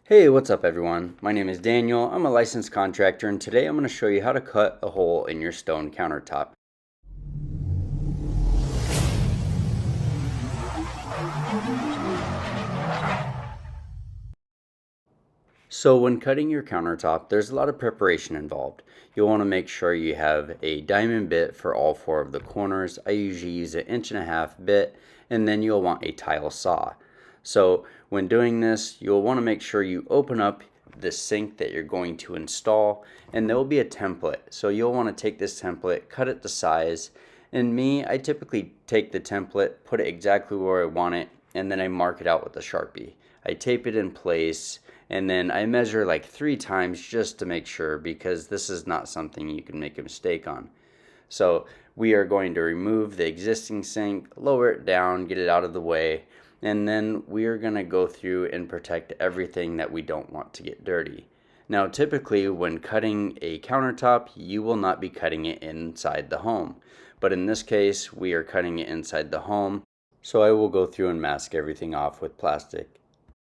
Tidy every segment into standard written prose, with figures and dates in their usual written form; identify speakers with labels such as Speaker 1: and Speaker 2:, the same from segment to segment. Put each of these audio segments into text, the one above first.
Speaker 1: Hey, what's up everyone? My name is Daniel. I'm a licensed contractor and today I'm going to show you how to cut a hole in your stone countertop. So when cutting your countertop, there's a lot of preparation involved. You'll want to make sure you have a diamond bit for all four of the corners. I usually use an 1.5 inch bit, and then you'll want a tile saw. So when doing this, you'll want to make sure you open up the sink that you're going to install, and there will be a template. So you'll want to take this template, cut it to size, and I typically take the template, put it exactly where I want it, and then I mark it out with a Sharpie. I tape it in place, and then I measure like 3 times just to make sure, because this is not something you can make a mistake on. So we are going to remove the existing sink, lower it down, get it out of the way, and then we are going to go through and protect everything that we don't want to get dirty. Now typically when cutting a countertop, you will not be cutting it inside the home, but in this case we are cutting it inside the home, so I will go through and mask everything off with plastic.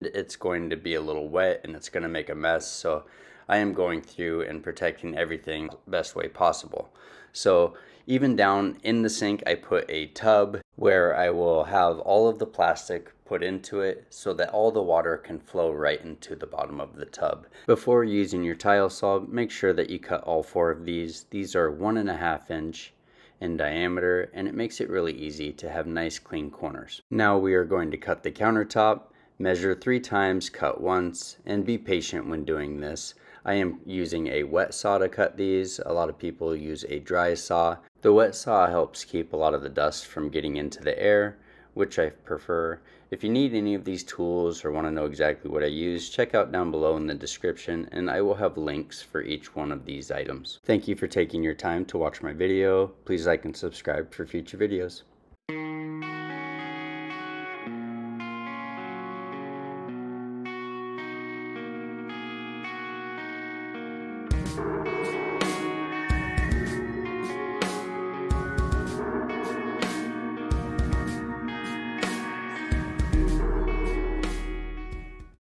Speaker 1: It's going to be a little wet and it's going to make a mess, so I am going through and protecting everything the best way possible. So even down in the sink I put a tub where I will have all of the plastic put into it so that all the water can flow right into the bottom of the tub. Before using your tile saw, make sure that you cut all four of these. These are 1.5 inch in diameter, and it makes it really easy to have nice clean corners. Now we are going to cut the countertop. Measure 3 times, cut once, and be patient when doing this. I am using a wet saw to cut these. A lot of people use a dry saw. The wet saw helps keep a lot of the dust from getting into the air, which I prefer. If you need any of these tools or want to know exactly what I use, check out down below in the description, and I will have links for each one of these items. Thank you for taking your time to watch my video. Please like and subscribe for future videos.